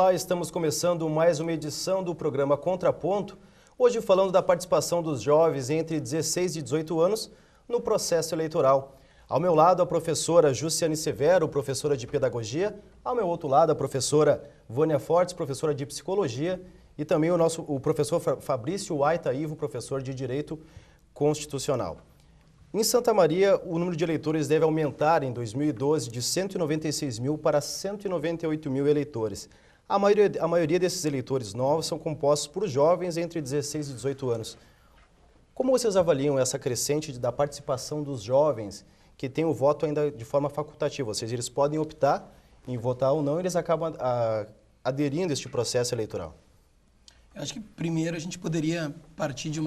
Olá, estamos começando mais uma edição do programa Contraponto, hoje falando da participação dos jovens entre 16 e 18 anos no processo eleitoral. Ao meu lado, a professora Jussiane Severo, professora de Pedagogia. Ao meu outro lado, a professora Vânia Fortes, professora de Psicologia. E também o professor Fabrício Waita Ivo, professor de Direito Constitucional. Em Santa Maria, o número de eleitores deve aumentar em 2012 de 196 mil para 198 mil eleitores. A maioria desses eleitores novos são compostos por jovens entre 16 e 18 anos. Como vocês avaliam essa crescente da participação dos jovens que têm o voto ainda de forma facultativa? Ou seja, eles podem optar em votar ou não, eles acabam aderindo a este processo eleitoral. Eu acho que primeiro a gente poderia partir de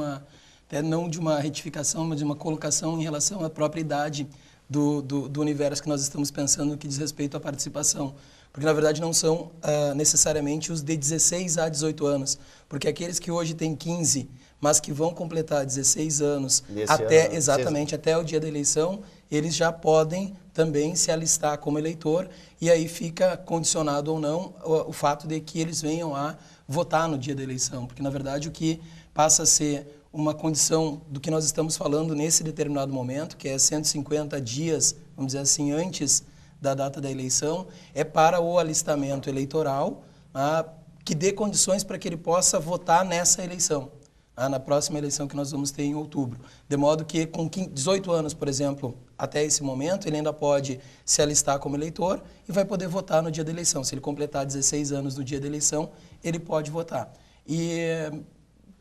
até não de uma retificação, mas de uma colocação em relação à própria idade do universo que nós estamos pensando no que diz respeito à participação. Porque, na verdade, não são necessariamente os de 16 a 18 anos. Porque aqueles que hoje têm 15, mas que vão completar 16 anos até o dia da eleição, eles já podem também se alistar como eleitor e aí fica condicionado ou não o fato de que eles venham a votar no dia da eleição. Porque, na verdade, o que passa a ser uma condição do que nós estamos falando nesse determinado momento, que é 150 dias, vamos dizer assim, antes da data da eleição, é para o alistamento eleitoral que dê condições para que ele possa votar nessa eleição, na próxima eleição que nós vamos ter em outubro. De modo que com 18 anos, por exemplo, até esse momento, ele ainda pode se alistar como eleitor e vai poder votar no dia da eleição. Se ele completar 16 anos no dia da eleição, ele pode votar. E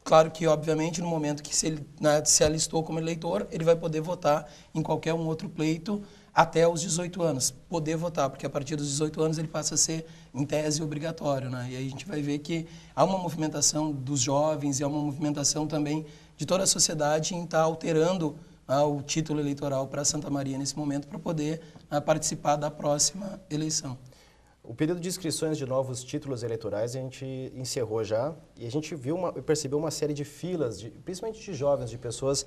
claro que, obviamente, no momento que ele se alistou como eleitor, ele vai poder votar em qualquer um outro pleito até os 18 anos, poder votar, porque a partir dos 18 anos ele passa a ser, em tese, obrigatório, né? E aí a gente vai ver que há uma movimentação dos jovens e há uma movimentação também de toda a sociedade em estar alterando o título eleitoral para Santa Maria nesse momento para poder participar da próxima eleição. O período de inscrições de novos títulos eleitorais a gente encerrou já e a gente percebeu uma série de filas, principalmente de jovens, de pessoas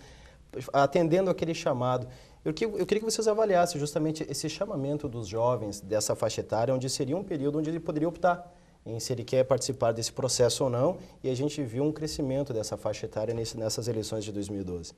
atendendo aquele chamado. Eu queria que vocês avaliassem justamente esse chamamento dos jovens dessa faixa etária, onde seria um período onde ele poderia optar em se ele quer participar desse processo ou não, e a gente viu um crescimento dessa faixa etária nessas eleições de 2012.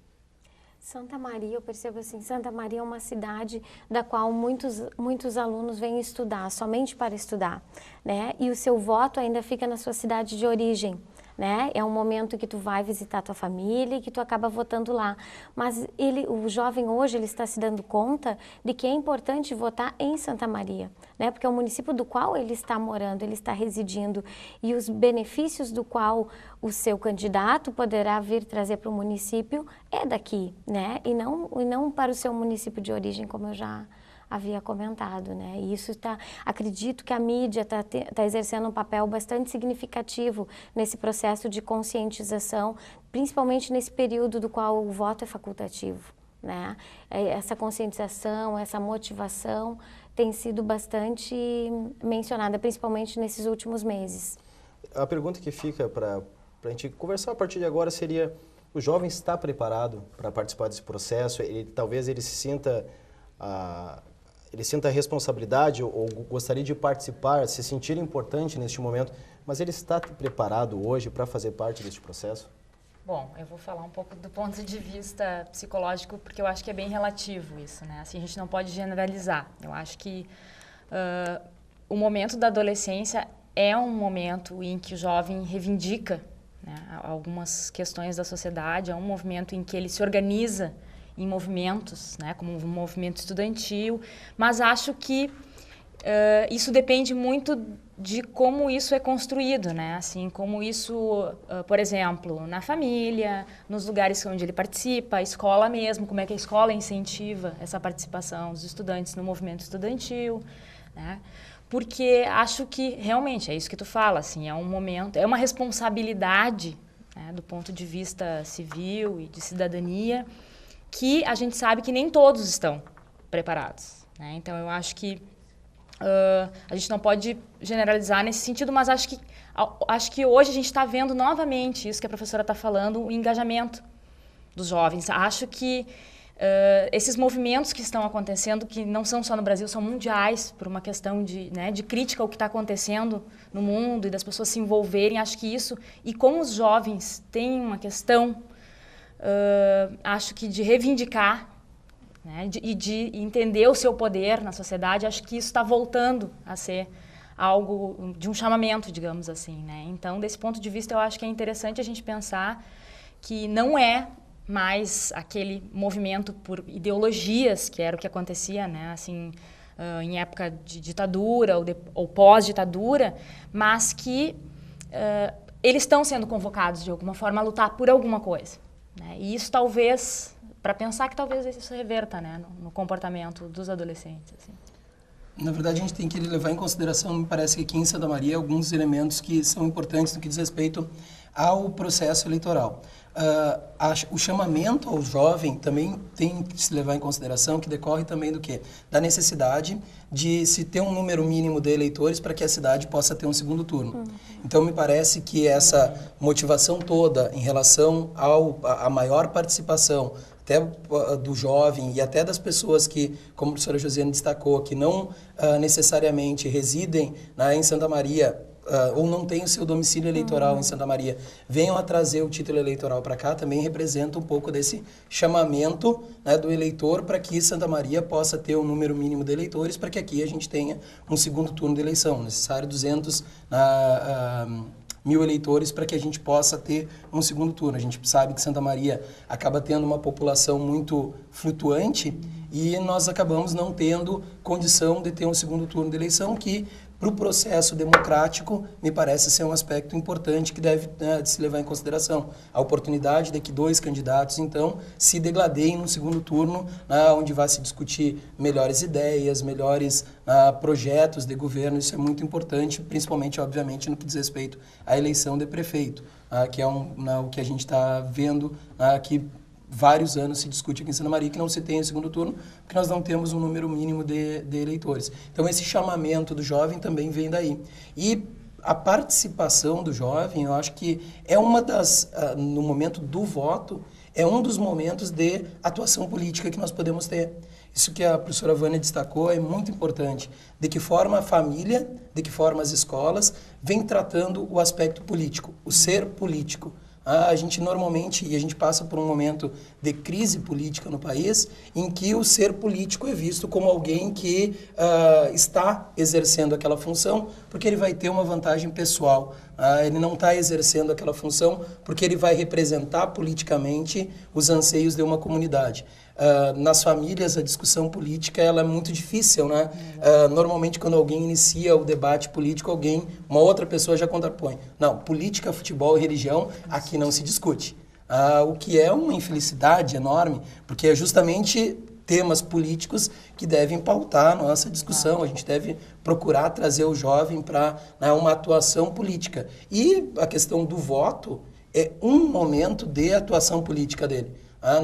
Santa Maria, eu percebo assim, Santa Maria é uma cidade da qual muitos alunos vêm estudar, somente para estudar, né? E o seu voto ainda fica na sua cidade de origem, né? É um momento que tu vai visitar tua família e que tu acaba votando lá. Mas o jovem hoje, ele está se dando conta de que é importante votar em Santa Maria, né? Porque é o município do qual ele está morando, ele está residindo e os benefícios do qual o seu candidato poderá vir trazer para o município é daqui, né? E não para o seu município de origem, como eu já havia comentado, né? E isso acredito que a mídia está exercendo um papel bastante significativo nesse processo de conscientização, principalmente nesse período do qual o voto é facultativo, né? Essa conscientização, essa motivação tem sido bastante mencionada, principalmente nesses últimos meses. A pergunta que fica para a gente conversar a partir de agora seria: o jovem está preparado para participar desse processo? Talvez ele se sinta a responsabilidade ou gostaria de participar, se sentir importante neste momento, mas ele está preparado hoje para fazer parte deste processo? Bom, eu vou falar um pouco do ponto de vista psicológico, porque eu acho que é bem relativo isso, né? Assim, a gente não pode generalizar. Eu acho que o momento da adolescência é um momento em que o jovem reivindica, né, algumas questões da sociedade, é um movimento em que ele se organiza em movimentos, né, como um movimento estudantil, mas acho que isso depende muito de como isso é construído, né, assim, como isso, por exemplo, na família, nos lugares onde ele participa, a escola mesmo, como é que a escola incentiva essa participação dos estudantes no movimento estudantil, né, porque acho que realmente é isso que tu fala, assim, é um momento, é uma responsabilidade, né, do ponto de vista civil e de cidadania, que a gente sabe que nem todos estão preparados, né? Então, eu acho que a gente não pode generalizar nesse sentido, mas acho que hoje a gente está vendo novamente isso que a professora está falando, o engajamento dos jovens. Acho que esses movimentos que estão acontecendo, que não são só no Brasil, são mundiais, por uma questão de crítica ao que está acontecendo no mundo e das pessoas se envolverem, acho que isso, e como os jovens têm uma questão, acho que de reivindicar, né, e de entender o seu poder na sociedade, acho que isso está voltando a ser algo de um chamamento, digamos assim, né? Então, desse ponto de vista, eu acho que é interessante a gente pensar que não é mais aquele movimento por ideologias, que era o que acontecia, né, assim, em época de ditadura ou pós-ditadura, mas que eles estão sendo convocados, de alguma forma, a lutar por alguma coisa, né? E isso talvez, para pensar que talvez isso reverta, né, no comportamento dos adolescentes. Assim. Na verdade, a gente tem que levar em consideração, me parece que aqui em Santa Maria, alguns elementos que são importantes no que diz respeito ao processo eleitoral. O chamamento ao jovem também tem que se levar em consideração, que decorre também do quê? Da necessidade de se ter um número mínimo de eleitores para que a cidade possa ter um segundo turno. Então, me parece que essa motivação toda em relação à maior participação até do jovem e até das pessoas que, como a professora Josiane destacou, que não necessariamente residem em Santa Maria, ou não tem o seu domicílio eleitoral em Santa Maria, venham a trazer o título eleitoral para cá, também representa um pouco desse chamamento, né, do eleitor para que Santa Maria possa ter um número mínimo de eleitores, para que aqui a gente tenha um segundo turno de eleição. Necessário 200 mil eleitores para que a gente possa ter um segundo turno. A gente sabe que Santa Maria acaba tendo uma população muito flutuante e nós acabamos não tendo condição de ter um segundo turno de eleição que, para o processo democrático, me parece ser um aspecto importante que deve de se levar em consideração. A oportunidade de que dois candidatos, então, se degladeiem no segundo turno, onde vai se discutir melhores ideias, melhores projetos de governo. Isso é muito importante, principalmente, obviamente, no que diz respeito à eleição de prefeito, que é o que a gente está vendo que vários anos se discute aqui em Santa Maria que não se tem o segundo turno, porque nós não temos um número mínimo de eleitores. Então, esse chamamento do jovem também vem daí. E a participação do jovem, eu acho que é uma das, no momento do voto, é um dos momentos de atuação política que nós podemos ter. Isso que a professora Vânia destacou é muito importante. De que forma a família, de que forma as escolas vêm tratando o aspecto político, o ser político. A gente normalmente, e a gente passa por um momento de crise política no país, em que o ser político é visto como alguém que está exercendo aquela função porque ele vai ter uma vantagem pessoal. Ele não está exercendo aquela função porque ele vai representar politicamente os anseios de uma comunidade. Nas famílias, a discussão política ela é muito difícil, né? Normalmente, quando alguém inicia o debate político, uma outra pessoa já contrapõe. Não, política, futebol e religião, aqui não se discute. O que é uma infelicidade enorme, porque é justamente temas políticos que devem pautar a nossa discussão. A gente deve procurar trazer o jovem para uma atuação política. E a questão do voto é um momento de atuação política dele.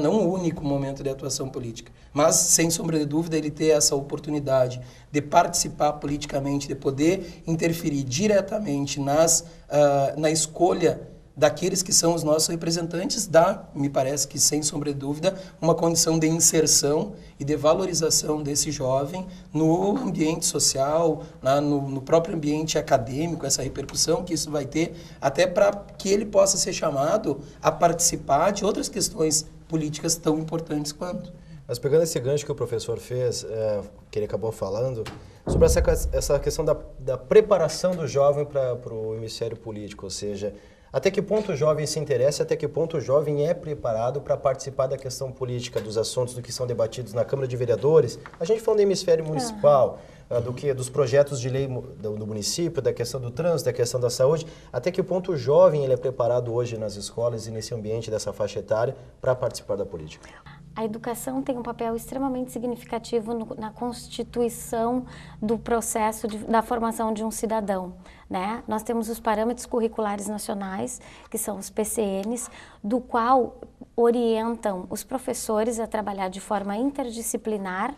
Não o único momento de atuação política, mas, sem sombra de dúvida, ele ter essa oportunidade de participar politicamente, de poder interferir diretamente na escolha daqueles que são os nossos representantes, me parece que, sem sombra de dúvida, uma condição de inserção e de valorização desse jovem no ambiente social, no próprio ambiente acadêmico, essa repercussão que isso vai ter, até para que ele possa ser chamado a participar de outras questões políticas tão importantes quanto. Mas pegando esse gancho que o professor fez, que ele acabou falando, sobre essa questão da preparação do jovem para o hemisfério político, ou seja, até que ponto o jovem se interessa, até que ponto o jovem é preparado para participar da questão política, dos assuntos do que são debatidos na Câmara de Vereadores. A gente falando do hemisfério municipal, dos projetos de lei do município, da questão do trânsito, da questão da saúde, até que ponto o jovem ele é preparado hoje nas escolas e nesse ambiente dessa faixa etária para participar da política? A educação tem um papel extremamente significativo na constituição do processo da formação de um cidadão, né? Nós temos os parâmetros curriculares nacionais, que são os PCNs, do qual orientam os professores a trabalhar de forma interdisciplinar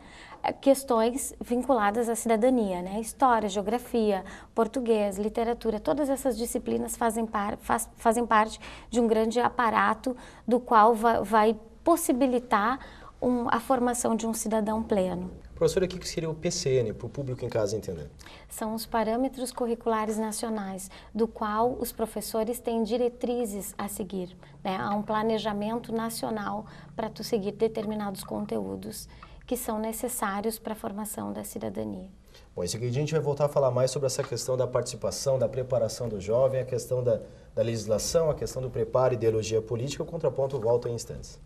questões vinculadas à cidadania, né? História, geografia, português, literatura, todas essas disciplinas fazem parte de um grande aparato do qual vai possibilitar a formação de um cidadão pleno. Professora, o que seria o PCN, para o público em casa entender? São os parâmetros curriculares nacionais, do qual os professores têm diretrizes a seguir, né? Há um planejamento nacional para tu seguir determinados conteúdos que são necessários para a formação da cidadania. Bom, em seguida a gente vai voltar a falar mais sobre essa questão da participação, da preparação do jovem, a questão da legislação, a questão do preparo e ideologia política. O Contraponto volta em instantes.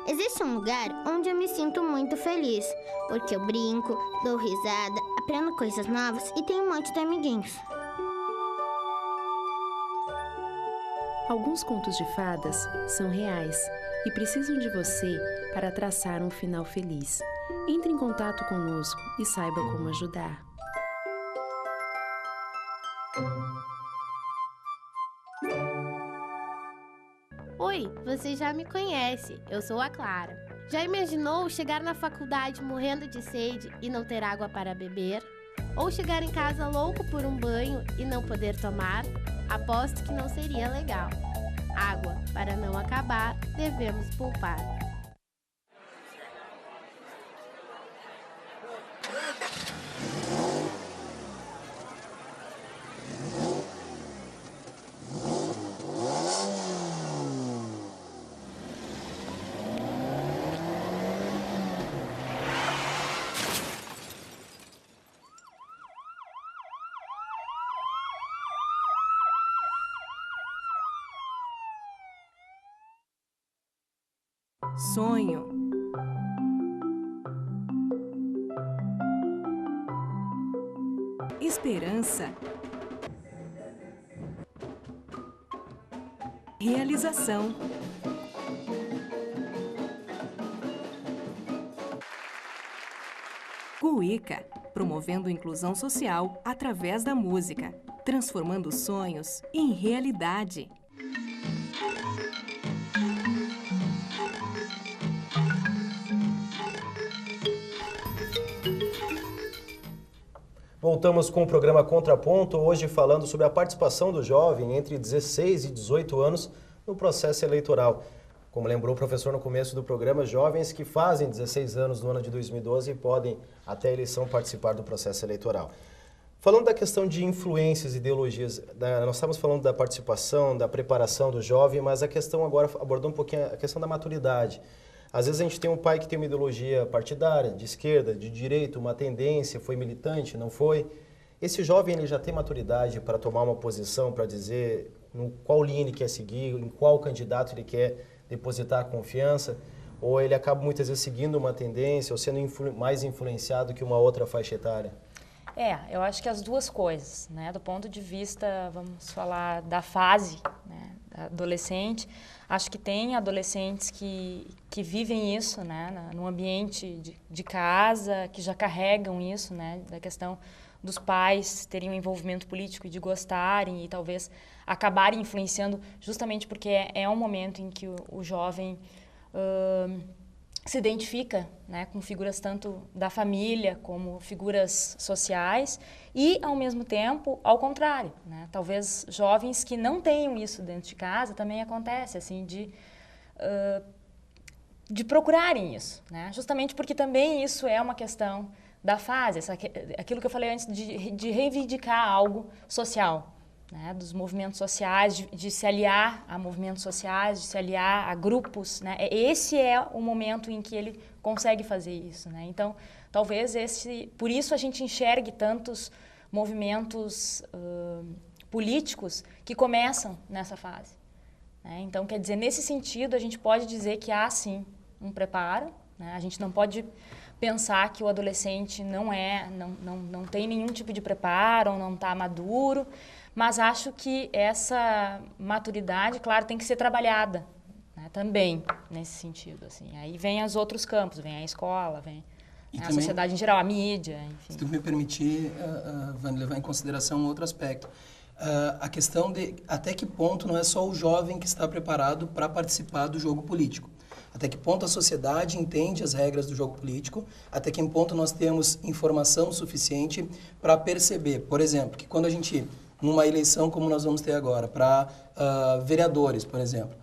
Existe um lugar onde eu me sinto muito feliz, porque eu brinco, dou risada, aprendo coisas novas e tenho um monte de amiguinhos. Alguns contos de fadas são reais e precisam de você para traçar um final feliz. Entre em contato conosco e saiba como ajudar. Oi, você já me conhece, eu sou a Clara. Já imaginou chegar na faculdade morrendo de sede e não ter água para beber? Ou chegar em casa louco por um banho e não poder tomar? Aposto que não seria legal. Água, para não acabar, devemos poupar. Sonho. Esperança. Realização. Cuíca, promovendo inclusão social através da música, transformando sonhos em realidade. Voltamos com o programa Contraponto, hoje falando sobre a participação do jovem entre 16 e 18 anos no processo eleitoral. Como lembrou o professor no começo do programa, jovens que fazem 16 anos no ano de 2012 podem, até a eleição, participar do processo eleitoral. Falando da questão de influências e ideologias, nós estamos falando da participação, da preparação do jovem, mas a questão agora abordou um pouquinho a questão da maturidade. Às vezes a gente tem um pai que tem uma ideologia partidária, de esquerda, de direita, uma tendência, foi militante, não foi. Esse jovem ele já tem maturidade para tomar uma posição, para dizer no qual linha ele quer seguir, em qual candidato ele quer depositar a confiança, ou ele acaba muitas vezes seguindo uma tendência ou sendo mais influenciado que uma outra faixa etária? Eu acho que as duas coisas, né? Do ponto de vista, vamos falar da fase, né, adolescente, acho que tem adolescentes que vivem isso, né, no ambiente de casa, que já carregam isso, né, da questão dos pais terem um envolvimento político e de gostarem e talvez acabarem influenciando justamente porque é um momento em que o jovem se identifica, né, com figuras tanto da família como figuras sociais e, ao mesmo tempo, ao contrário, né, talvez jovens que não tenham isso dentro de casa também acontece, assim, de procurarem isso, né, justamente porque também isso é uma questão da fase, aquilo que eu falei antes de reivindicar algo social, né, dos movimentos sociais, de se aliar a movimentos sociais, de se aliar a grupos, né? Esse é o momento em que ele consegue fazer isso, né? Então, talvez por isso a gente enxergue tantos movimentos políticos que começam nessa fase, né? Então, quer dizer, nesse sentido, a gente pode dizer que há, sim, um preparo, né? A gente não pode pensar que o adolescente não tem nenhum tipo de preparo, não está maduro, mas acho que essa maturidade, claro, tem que ser trabalhada, né, também, nesse sentido. Assim. Aí vem os outros campos, vem a escola, vem a sociedade em geral, a mídia, enfim. Se tu me permitir, Vânia, levar em consideração um outro aspecto. A questão de até que ponto não é só o jovem que está preparado para participar do jogo político. Até que ponto a sociedade entende as regras do jogo político, até que ponto nós temos informação suficiente para perceber, por exemplo, que quando a gente, numa eleição como nós vamos ter agora, para vereadores, por exemplo,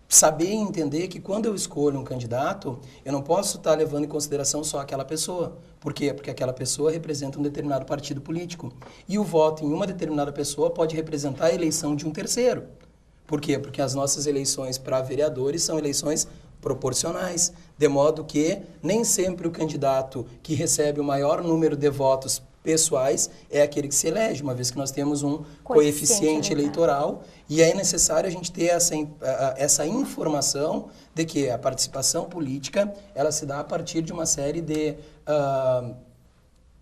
saber e entender que quando eu escolho um candidato, eu não posso estar levando em consideração só aquela pessoa. Por quê? Porque aquela pessoa representa um determinado partido político. E o voto em uma determinada pessoa pode representar a eleição de um terceiro. Por quê? Porque as nossas eleições para vereadores são eleições proporcionais, de modo que nem sempre o candidato que recebe o maior número de votos pessoais é aquele que se elege, uma vez que nós temos um coeficiente eleitoral e é necessário a gente ter essa informação de que a participação política ela se dá a partir de uma série de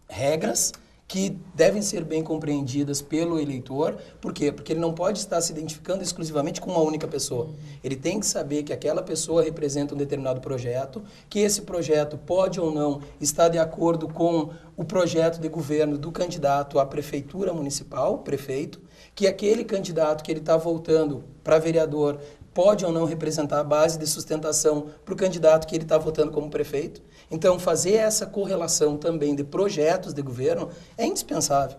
regras que devem ser bem compreendidas pelo eleitor. Por quê? Porque ele não pode estar se identificando exclusivamente com uma única pessoa. Ele tem que saber que aquela pessoa representa um determinado projeto, que esse projeto pode ou não estar de acordo com o projeto de governo do candidato à prefeitura municipal, prefeito, que aquele candidato que ele está votando para vereador pode ou não representar a base de sustentação para o candidato que ele está votando como prefeito. Então, fazer essa correlação também de projetos de governo é indispensável.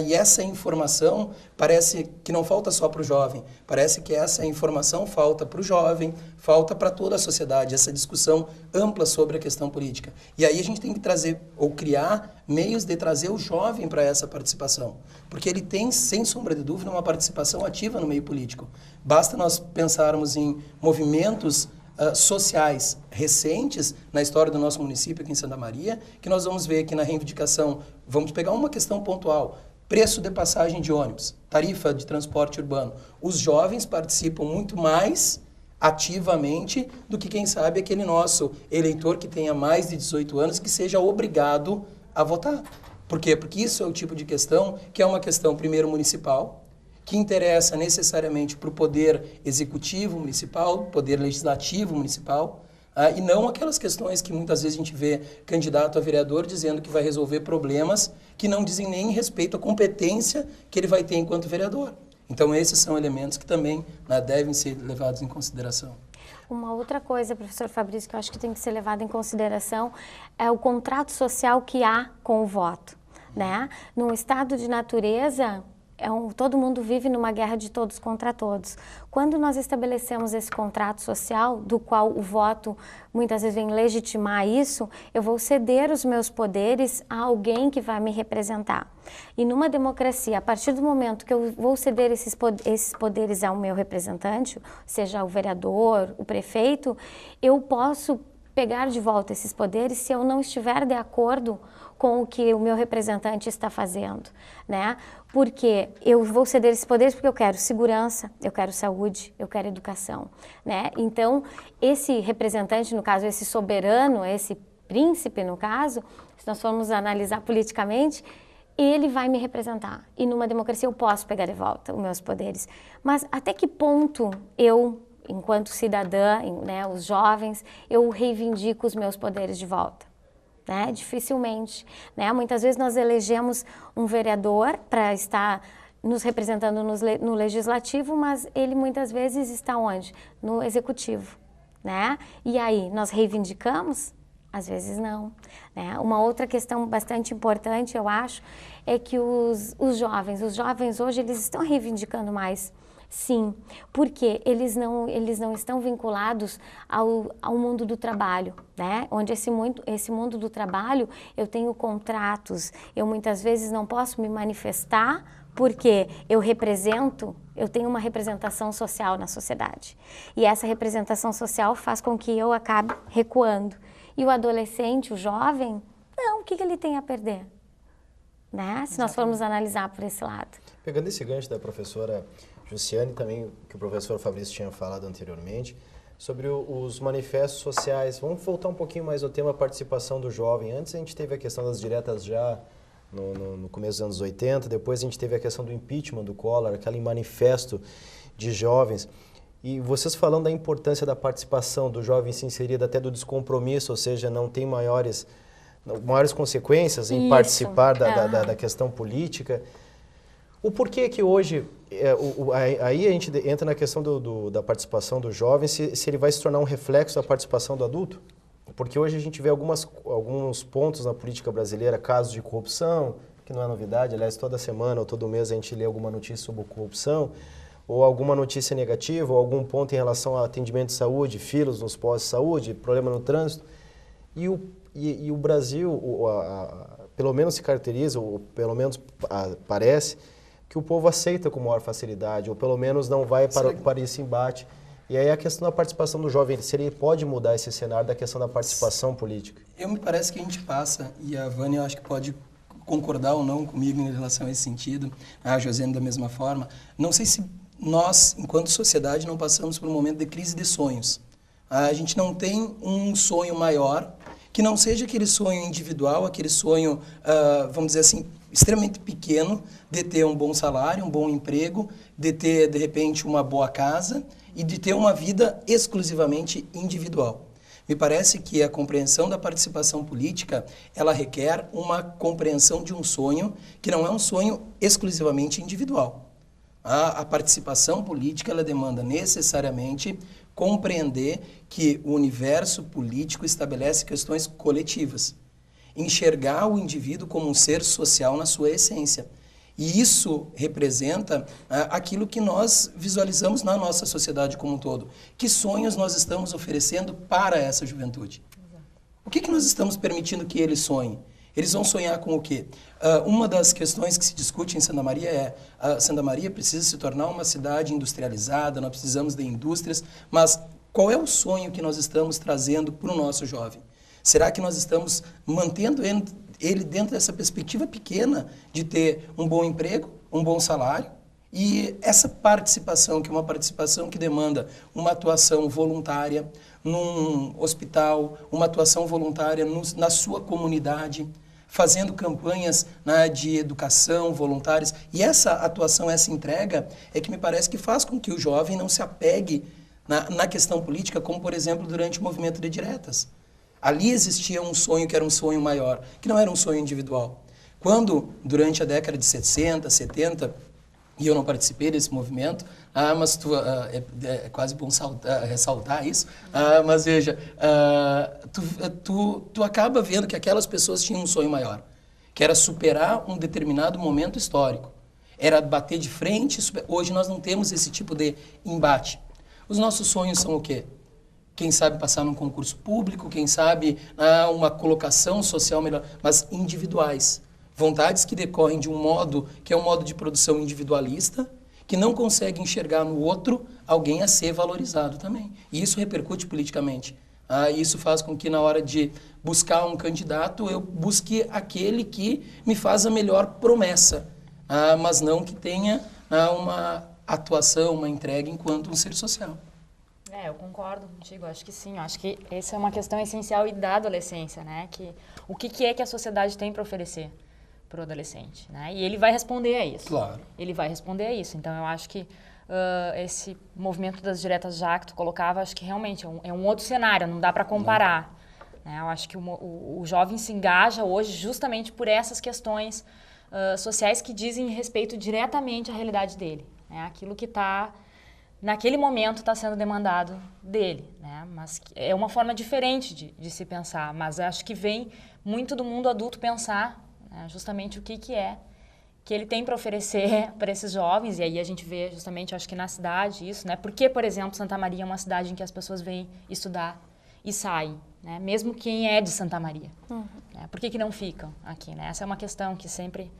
E essa informação parece que não falta só para o jovem, parece que essa informação falta para o jovem, falta para toda a sociedade, essa discussão ampla sobre a questão política. E aí a gente tem que trazer, ou criar, meios de trazer o jovem para essa participação, porque ele tem, sem sombra de dúvida, uma participação ativa no meio político. Basta nós pensarmos em movimentos sociais recentes na história do nosso município aqui em Santa Maria, que nós vamos ver que na reivindicação, vamos pegar uma questão pontual, preço de passagem de ônibus, tarifa de transporte urbano. Os jovens participam muito mais ativamente do que, quem sabe, aquele nosso eleitor que tenha mais de 18 anos que seja obrigado a votar. Por quê? Porque isso é o tipo de questão que é uma questão, primeiro, municipal, que interessa necessariamente para o poder executivo municipal, poder legislativo municipal, e não aquelas questões que muitas vezes a gente vê candidato a vereador dizendo que vai resolver problemas que não dizem nem respeito à competência que ele vai ter enquanto vereador. Então, esses são elementos que também devem ser levados em consideração. Uma outra coisa, professor Fabrício, que eu acho que tem que ser levado em consideração é o contrato social que há com o voto, né? Num estado de natureza, todo mundo vive numa guerra de todos contra todos. Quando nós estabelecemos esse contrato social, do qual o voto muitas vezes vem legitimar isso, eu vou ceder os meus poderes a alguém que vai me representar. E numa democracia, a partir do momento que eu vou ceder esses poderes ao meu representante, seja o vereador, o prefeito, eu posso pegar de volta esses poderes se eu não estiver de acordo com o que o meu representante está fazendo, né? Porque eu vou ceder esses poderes porque eu quero segurança, eu quero saúde, eu quero educação, né? Então, esse representante, no caso, esse soberano, esse príncipe, no caso, se nós formos analisar politicamente, ele vai me representar. E numa democracia eu posso pegar de volta os meus poderes. Mas até que ponto eu, enquanto cidadã, né, os jovens, eu reivindico os meus poderes de volta? Né? Dificilmente. Né? Muitas vezes nós elegemos um vereador para estar nos representando no legislativo, mas ele muitas vezes está onde? No executivo. Né? E aí, nós reivindicamos? Às vezes não. Né? Uma outra questão bastante importante, eu acho, é que os jovens hoje, eles estão reivindicando mais. Sim, porque eles não estão vinculados ao mundo do trabalho, né? Onde esse mundo do trabalho, eu tenho contratos, eu muitas vezes não posso me manifestar porque eu tenho uma representação social na sociedade. E essa representação social faz com que eu acabe recuando. E o adolescente, o jovem, não, o que ele tem a perder? Né? Se nós formos analisar por esse lado. Pegando esse gancho da professora Jussiane, também que o professor Fabrício tinha falado anteriormente, sobre os manifestos sociais. Vamos voltar um pouquinho mais ao tema participação do jovem. Antes a gente teve a questão das diretas já no começo dos anos 80, depois a gente teve a questão do impeachment do Collor, aquele manifesto de jovens. E vocês falando da importância da participação do jovem se inserida até do descompromisso, ou seja, não tem maiores consequências em participar da questão política. O porquê que hoje, aí a gente entra na questão da participação do jovem, se ele vai se tornar um reflexo da participação do adulto? Porque hoje a gente vê alguns pontos na política brasileira, casos de corrupção, que não é novidade, aliás, toda semana ou todo mês a gente lê alguma notícia sobre corrupção, ou alguma notícia negativa, ou algum ponto em relação ao atendimento de saúde, filas nos postos de saúde, problema no trânsito. E o Brasil, pelo menos se caracteriza, ou pelo menos parece, que o povo aceita com maior facilidade, ou pelo menos não vai para esse embate. E aí a questão da participação do jovem, se ele pode mudar esse cenário da questão da participação política? Me parece que a gente passa, e a Vânia eu acho que pode concordar ou não comigo em relação a esse sentido, a Josiane da mesma forma, não sei se nós, enquanto sociedade, não passamos por um momento de crise de sonhos. A gente não tem um sonho maior, que não seja aquele sonho individual, aquele sonho, vamos dizer assim, extremamente pequeno, de ter um bom salário, um bom emprego, de ter, de repente, uma boa casa e de ter uma vida exclusivamente individual. Me parece que a compreensão da participação política, ela requer uma compreensão de um sonho que não é um sonho exclusivamente individual. A participação política, ela demanda necessariamente compreender que o universo político estabelece questões coletivas. Enxergar o indivíduo como um ser social na sua essência. E isso representa aquilo que nós visualizamos na nossa sociedade como um todo. Que sonhos nós estamos oferecendo para essa juventude? O que nós estamos permitindo que eles sonhem? Eles vão sonhar com o quê? Uma das questões que se discute em Santa Maria é Santa Maria precisa se tornar uma cidade industrializada, nós precisamos de indústrias, mas qual é o sonho que nós estamos trazendo para o nosso jovem? Será que nós estamos mantendo ele dentro dessa perspectiva pequena de ter um bom emprego, um bom salário? E essa participação, que é uma participação que demanda uma atuação voluntária num hospital, uma atuação voluntária na sua comunidade, fazendo campanhas de educação voluntárias. E essa atuação, essa entrega, é que me parece que faz com que o jovem não se apegue na questão política, como, por exemplo, durante o movimento de diretas. Ali existia um sonho que era um sonho maior, que não era um sonho individual. Quando, durante a década de 60, 70, e eu não participei desse movimento, mas é quase bom ressaltar isso, mas veja, tu acaba vendo que aquelas pessoas tinham um sonho maior, que era superar um determinado momento histórico, era bater de frente. Hoje nós não temos esse tipo de embate. Os nossos sonhos são o quê? Quem sabe passar num concurso público, quem sabe uma colocação social melhor, mas individuais. Vontades que decorrem de um modo que é um modo de produção individualista, que não consegue enxergar no outro alguém a ser valorizado também. E isso repercute politicamente. Isso faz com que, na hora de buscar um candidato, eu busque aquele que me faz a melhor promessa, mas não que tenha uma atuação, uma entrega enquanto um ser social. Eu concordo contigo, acho que sim. Acho que essa é uma questão essencial e da adolescência, né? O que é que a sociedade tem para oferecer para o adolescente, né? E ele vai responder a isso. Claro. Ele vai responder a isso. Então, eu acho que esse movimento das diretas já que tu colocava, acho que realmente é um outro cenário, não dá para comparar. Né? Eu acho que o jovem se engaja hoje justamente por essas questões sociais que dizem respeito diretamente à realidade dele. Né? Aquilo que está... naquele momento está sendo demandado dele, né? Mas é uma forma diferente de se pensar, mas acho que vem muito do mundo adulto pensar, né, justamente o que é que ele tem para oferecer para esses jovens, e aí a gente vê justamente, acho que na cidade isso, né? Porque, por exemplo, Santa Maria é uma cidade em que as pessoas vêm estudar e saem, né? Mesmo quem é de Santa Maria. Né? Por que não ficam aqui, né? Essa é uma questão que sempre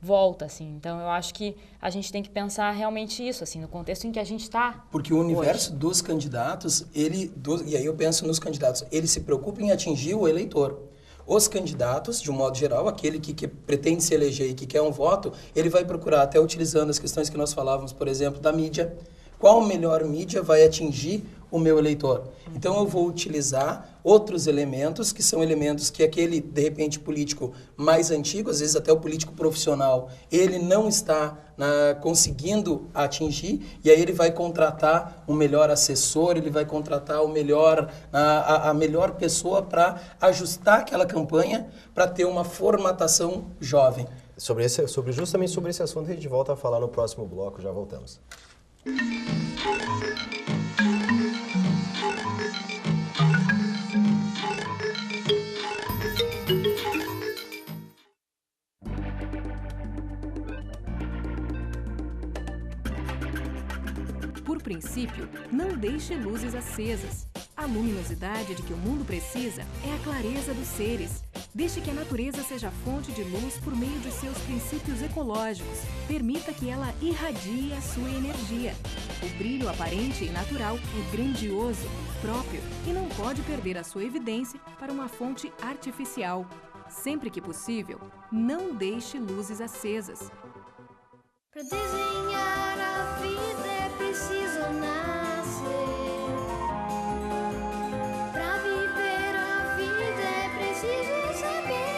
volta, assim. Então, eu acho que a gente tem que pensar realmente isso, assim, no contexto em que a gente está. Porque o universo dos candidatos, e aí eu penso nos candidatos, ele se preocupa em atingir o eleitor. Os candidatos, de um modo geral, aquele que pretende se eleger e que quer um voto, ele vai procurar, até utilizando as questões que nós falávamos, por exemplo, da mídia, qual melhor mídia vai atingir o meu eleitor. Então, eu vou utilizar outros elementos, que são elementos que aquele, de repente, político mais antigo, às vezes até o político profissional, ele não está conseguindo atingir, e aí ele vai contratar um melhor assessor, ele vai contratar o melhor, a melhor pessoa para ajustar aquela campanha, para ter uma formatação jovem. Justamente sobre esse assunto a gente volta a falar no próximo bloco, já voltamos. Por princípio, não deixe luzes acesas. A luminosidade de que o mundo precisa é a clareza dos seres. Deixe que a natureza seja fonte de luz por meio de seus princípios ecológicos. Permita que ela irradie a sua energia. O brilho aparente e natural é grandioso, próprio e não pode perder a sua evidência para uma fonte artificial. Sempre que possível, não deixe luzes acesas. Para desenhar a vida é preciso nascer. Para viver a vida é preciso saber.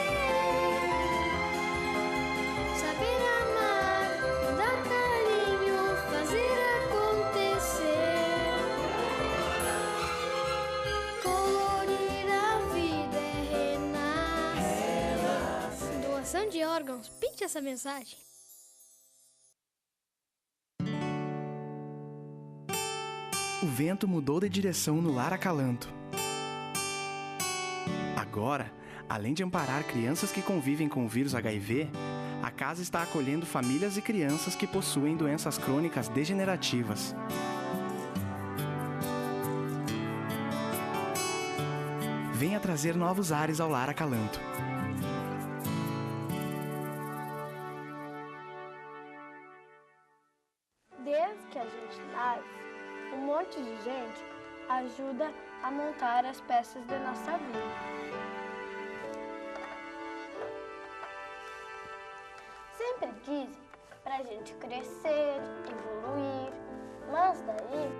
Saber amar, dar carinho, fazer acontecer. Colorir a vida é renascer. Doação de órgãos, pinte essa mensagem. O vento mudou de direção no Lar Acalanto. Agora, além de amparar crianças que convivem com o vírus HIV, a casa está acolhendo famílias e crianças que possuem doenças crônicas degenerativas. Venha trazer novos ares ao Lar Acalanto. Desde que a gente nasce, um monte de gente ajuda a montar as peças da nossa vida. Sempre dizem pra gente crescer, evoluir, mas daí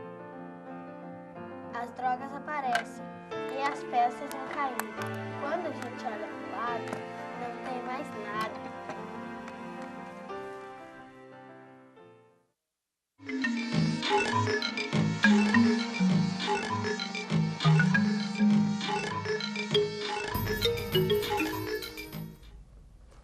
as drogas aparecem e as peças vão caindo. Quando a gente olha pro lado, não tem mais nada.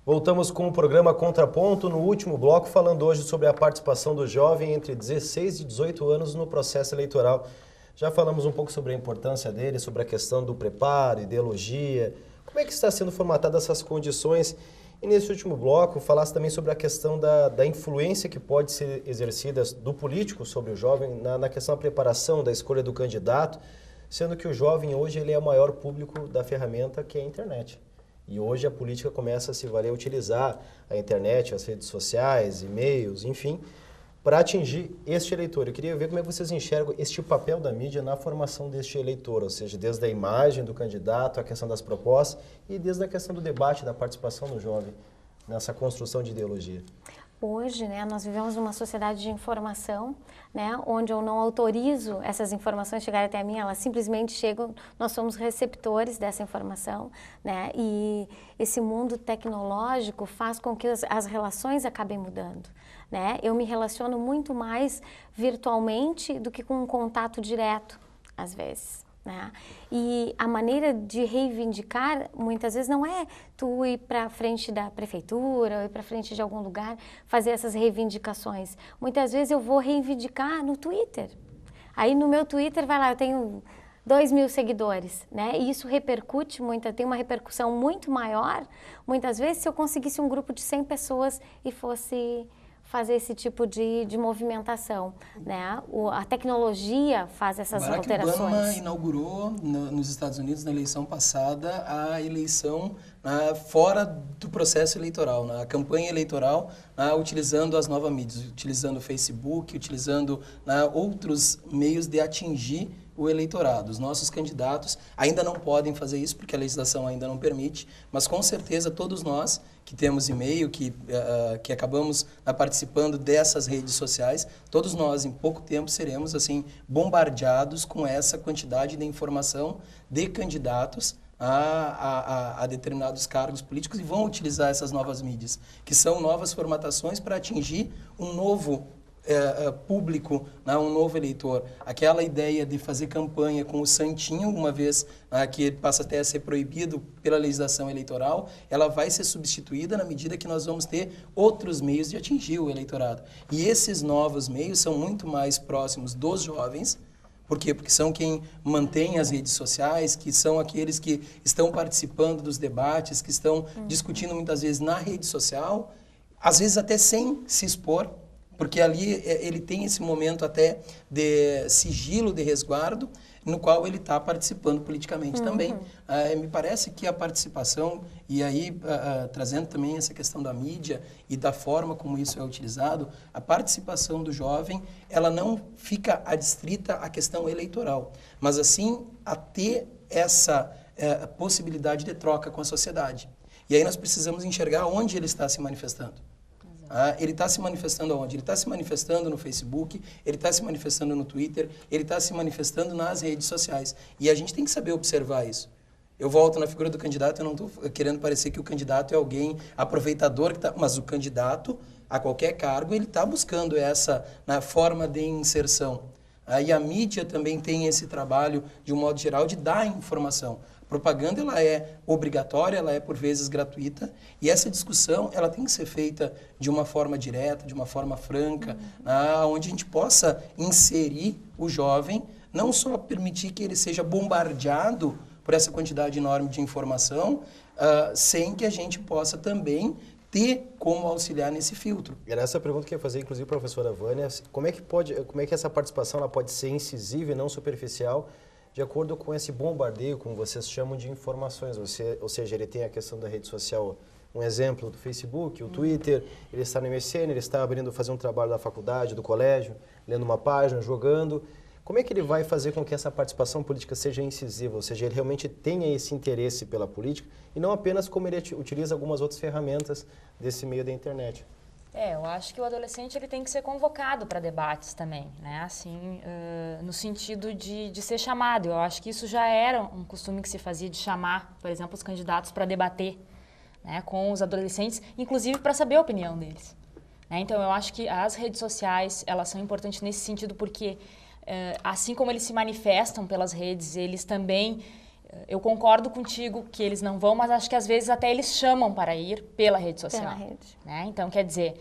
Voltamos com o programa Contraponto, no último bloco, falando hoje sobre a participação do jovem entre 16 e 18 anos no processo eleitoral. Já falamos um pouco sobre a importância dele, sobre a questão do preparo, ideologia, como é que está sendo formatadas essas condições. E nesse último bloco, falasse também sobre a questão da influência que pode ser exercida do político sobre o jovem na questão da preparação, da escolha do candidato, sendo que o jovem hoje ele é o maior público da ferramenta que é a internet. E hoje a política começa a se valer, utilizar a internet, as redes sociais, e-mails, enfim, para atingir este eleitor. Eu queria ver como é que vocês enxergam este papel da mídia na formação deste eleitor, ou seja, desde a imagem do candidato, a questão das propostas e desde a questão do debate, da participação do jovem nessa construção de ideologia. Hoje, né, nós vivemos numa sociedade de informação, né, onde eu não autorizo essas informações chegarem até mim, elas simplesmente chegam, nós somos receptores dessa informação, né, e esse mundo tecnológico faz com que as relações acabem mudando, né. Eu me relaciono muito mais virtualmente do que com um contato direto, às vezes. Né? E a maneira de reivindicar, muitas vezes, não é tu ir para frente da prefeitura, ou ir para frente de algum lugar, fazer essas reivindicações. Muitas vezes eu vou reivindicar no Twitter. Aí no meu Twitter, vai lá, eu tenho 2.000 seguidores, né? E isso repercute muito, tem uma repercussão muito maior, muitas vezes, se eu conseguisse um grupo de 100 pessoas e fosse fazer esse tipo de movimentação, né? A tecnologia faz essas alterações. Barack Obama inaugurou nos Estados Unidos, na eleição passada, a eleição fora do processo eleitoral, na campanha eleitoral, utilizando as novas mídias, utilizando o Facebook, utilizando outros meios de atingir o eleitorado. Os nossos candidatos ainda não podem fazer isso, porque a legislação ainda não permite, mas com certeza todos nós que temos e-mail, que acabamos participando dessas redes sociais, todos nós em pouco tempo seremos assim bombardeados com essa quantidade de informação de candidatos a determinados cargos políticos e vão utilizar essas novas mídias, que são novas formatações para atingir um novo público, né, um novo eleitor. Aquela ideia de fazer campanha com o santinho, uma vez que passa até a ser proibido pela legislação eleitoral, ela vai ser substituída na medida que nós vamos ter outros meios de atingir o eleitorado. E esses novos meios são muito mais próximos dos jovens. Por quê? Porque são quem mantém as redes sociais, que são aqueles que estão participando dos debates, que estão discutindo muitas vezes na rede social, às vezes até sem se expor, porque ali ele tem esse momento até de sigilo, de resguardo, no qual ele está participando politicamente também. Me parece que a participação, e aí trazendo também essa questão da mídia e da forma como isso é utilizado, a participação do jovem, ela não fica adstrita à questão eleitoral, mas assim a ter essa possibilidade de troca com a sociedade. E aí nós precisamos enxergar onde ele está se manifestando. Ele está se manifestando aonde? Ele está se manifestando no Facebook, ele está se manifestando no Twitter, ele está se manifestando nas redes sociais. E a gente tem que saber observar isso. Eu volto na figura do candidato, eu não estou querendo parecer que o candidato é alguém aproveitador, mas o candidato, a qualquer cargo, ele está buscando essa forma de inserção. E a mídia também tem esse trabalho, de um modo geral, de dar informação. Propaganda, ela é obrigatória, ela é por vezes gratuita, e essa discussão, ela tem que ser feita de uma forma direta, de uma forma franca, onde a gente possa inserir o jovem, não só permitir que ele seja bombardeado por essa quantidade enorme de informação, sem que a gente possa também ter como auxiliar nesse filtro. Era essa pergunta que eu ia fazer, inclusive, professora Vânia, como é que essa participação ela pode ser incisiva e não superficial, de acordo com esse bombardeio, como vocês chamam, de informações? Ou seja, ele tem a questão da rede social, um exemplo do Facebook, o Twitter, ele está no MSN, ele está fazendo um trabalho da faculdade, do colégio, lendo uma página, jogando. Como é que ele vai fazer com que essa participação política seja incisiva? Ou seja, ele realmente tenha esse interesse pela política e não apenas como ele utiliza algumas outras ferramentas desse meio da internet? Eu acho que o adolescente ele tem que ser convocado para debates também, né? Assim, no sentido de ser chamado. Eu acho que isso já era um costume que se fazia de chamar, por exemplo, os candidatos para debater, né, com os adolescentes, inclusive para saber a opinião deles. Né? Então, eu acho que as redes sociais elas são importantes nesse sentido porque, assim como eles se manifestam pelas redes, eles também... Eu concordo contigo que eles não vão, mas acho que às vezes até eles chamam para ir pela rede social. Pela rede. Né? Então, quer dizer,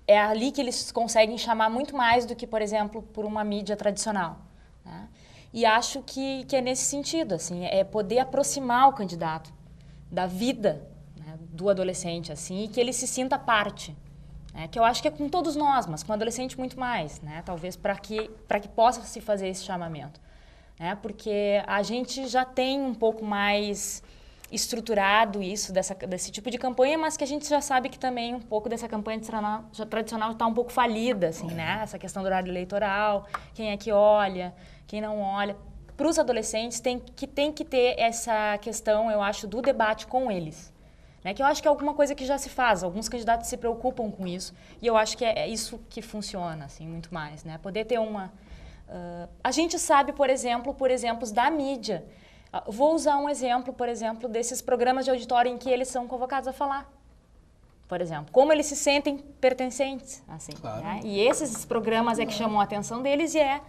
é ali que eles conseguem chamar muito mais do que, por exemplo, por uma mídia tradicional. Né? E acho que é nesse sentido, assim, é poder aproximar o candidato da vida, né, do adolescente, assim, e que ele se sinta parte. Né? Que eu acho que é com todos nós, mas com o adolescente muito mais, né? Talvez para que possa se fazer esse chamamento. Porque a gente já tem um pouco mais estruturado isso, desse tipo de campanha, mas que a gente já sabe que também um pouco dessa campanha tradicional está um pouco falida, assim, né? Essa questão do horário eleitoral, quem é que olha, quem não olha. Para os adolescentes tem que ter essa questão, eu acho, do debate com eles. Né? Que eu acho que é alguma coisa que já se faz, alguns candidatos se preocupam com isso, e eu acho que é isso que funciona, assim, muito mais, né? Poder ter uma... a gente sabe, por exemplos da mídia. Vou usar um exemplo, por exemplo, desses programas de auditório em que eles são convocados a falar. Por exemplo, como eles se sentem pertencentes. Assim, claro. Né? E esses programas é que chamam a atenção deles e é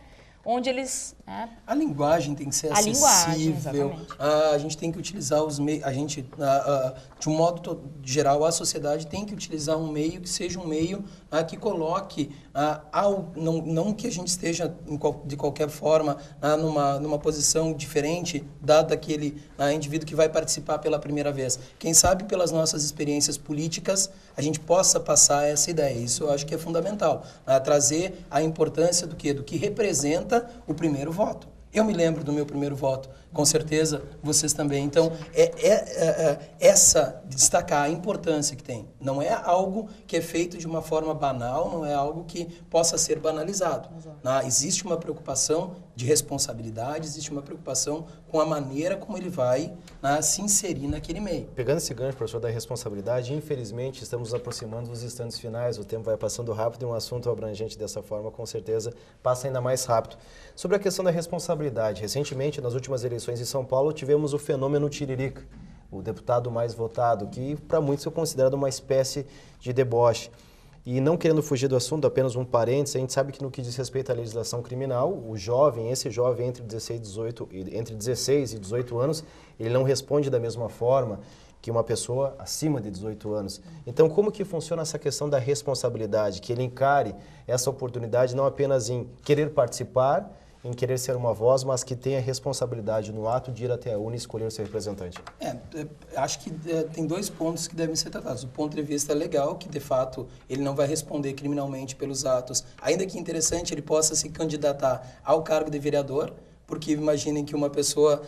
onde eles... Né? A linguagem tem que ser acessível. A gente tem que utilizar os meios... de um modo geral, a sociedade tem que utilizar um meio que seja um meio que coloque... não que a gente esteja, de qualquer forma, numa posição diferente daquele indivíduo que vai participar pela primeira vez. Quem sabe, pelas nossas experiências políticas, a gente possa passar essa ideia. Isso eu acho que é fundamental. Trazer a importância do que representa o primeiro voto. Eu me lembro do meu primeiro voto, com certeza vocês também. Então, destacar a importância que tem. Não é algo que é feito de uma forma banal, não é algo que possa ser banalizado. Existe uma preocupação de responsabilidade, existe uma preocupação com a maneira como ele vai se inserir naquele meio. Pegando esse gancho, professor, da responsabilidade, infelizmente estamos nos aproximando dos instantes finais, o tempo vai passando rápido e um assunto abrangente dessa forma, com certeza, passa ainda mais rápido. Sobre a questão da responsabilidade, recentemente, nas últimas eleições em São Paulo, tivemos o fenômeno Tiririca, o deputado mais votado, que para muitos é considerado uma espécie de deboche. E não querendo fugir do assunto, apenas um parênteses, a gente sabe que no que diz respeito à legislação criminal, esse jovem entre 16 e 18 anos, ele não responde da mesma forma que uma pessoa acima de 18 anos. Então, como que funciona essa questão da responsabilidade? Que ele encare essa oportunidade não apenas em querer participar, em querer ser uma voz, mas que tenha responsabilidade no ato de ir até a urna e escolher seu representante. Acho que tem 2 pontos que devem ser tratados. O ponto de vista legal, que de fato ele não vai responder criminalmente pelos atos, ainda que interessante ele possa se candidatar ao cargo de vereador, porque imaginem que uma pessoa,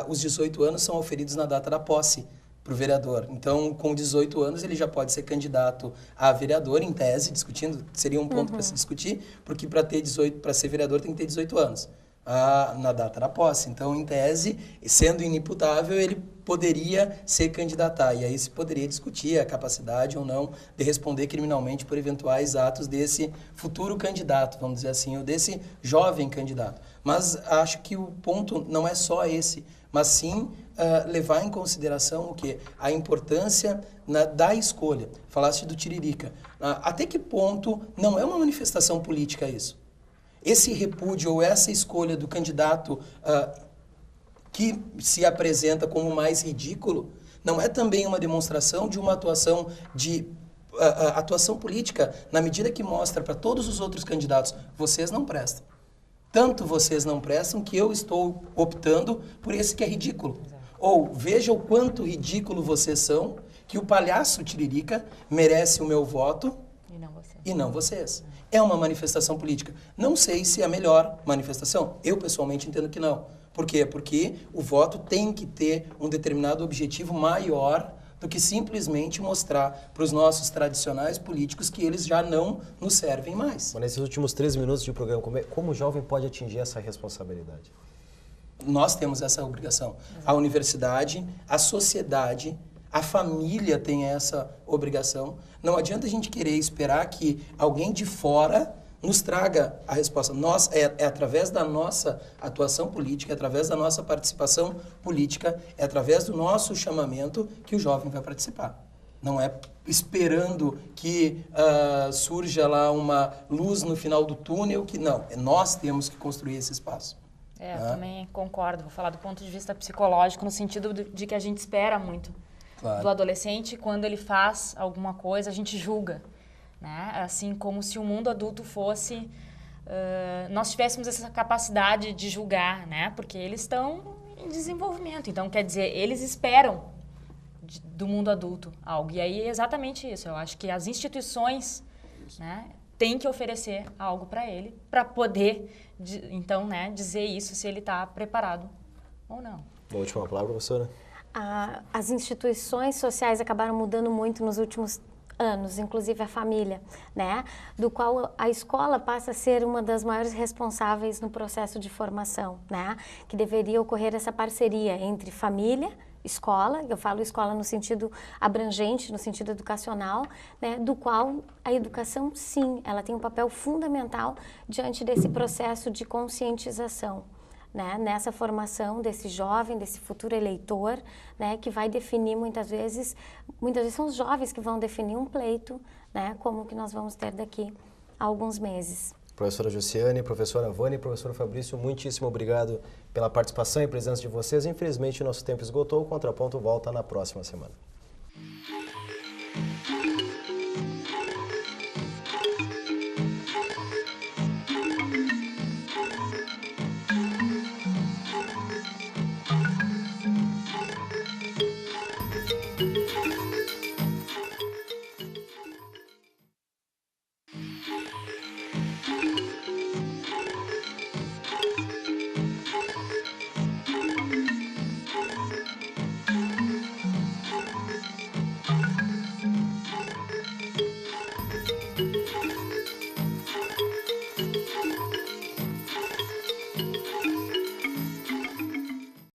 os 18 anos são oferidos na data da posse para o vereador. Então, com 18 anos, ele já pode ser candidato a vereador, em tese, discutindo, seria um ponto para se discutir, porque para ser vereador tem que ter 18 anos, na data da posse. Então, em tese, sendo inimputável, ele poderia se candidatar, e aí se poderia discutir a capacidade ou não de responder criminalmente por eventuais atos desse futuro candidato, vamos dizer assim, ou desse jovem candidato. Mas acho que o ponto não é só esse, mas sim levar em consideração o quê? A importância da escolha. Falaste do Tiririca. Até que ponto não é uma manifestação política isso? Esse repúdio ou essa escolha do candidato que se apresenta como mais ridículo, não é também uma demonstração de uma atuação atuação política, na medida que mostra para todos os outros candidatos, vocês não prestam. Tanto vocês não prestam que eu estou optando por esse que é ridículo. Ou veja o quanto ridículo vocês são, que o palhaço Tiririca merece o meu voto e não vocês. É uma manifestação política. Não sei se é a melhor manifestação. Eu, pessoalmente, entendo que não. Por quê? Porque o voto tem que ter um determinado objetivo maior do que simplesmente mostrar para os nossos tradicionais políticos que eles já não nos servem mais. Mas nesses últimos 13 minutos de programa, como o jovem pode atingir essa responsabilidade? Nós temos essa obrigação. A universidade, a sociedade, a família tem essa obrigação. Não adianta a gente querer esperar que alguém de fora nos traga a resposta. É através da nossa atuação política, é através da nossa participação política, é através do nosso chamamento que o jovem vai participar. Não é esperando que surja lá uma luz no final do túnel, que não. Nós temos que construir esse espaço. Eu também concordo. Vou falar do ponto de vista psicológico, no sentido de que a gente espera muito do adolescente. Quando ele faz alguma coisa, a gente julga. Né? Assim como se o mundo adulto fosse... nós tivéssemos essa capacidade de julgar, né? Porque eles estão em desenvolvimento. Então, quer dizer, eles esperam do mundo adulto algo. E aí é exatamente isso. Eu acho que as instituições, né, têm que oferecer algo para ele, para poder, então, né, dizer isso, se ele está preparado ou não. Uma última palavra, professora. As instituições sociais acabaram mudando muito nos últimos anos, inclusive a família, né? Do qual a escola passa a ser uma das maiores responsáveis no processo de formação, né? Que deveria ocorrer essa parceria entre família, escola, eu falo escola no sentido abrangente, no sentido educacional, né? Do qual a educação, sim, ela tem um papel fundamental diante desse processo de conscientização. Né, nessa formação desse jovem, desse futuro eleitor, né, que vai definir muitas vezes são os jovens que vão definir um pleito, né, como que nós vamos ter daqui a alguns meses. Professora Jussiane, professora Vânia e professor Fabrício, muitíssimo obrigado pela participação e presença de vocês. Infelizmente, o nosso tempo esgotou, o Contraponto volta na próxima semana.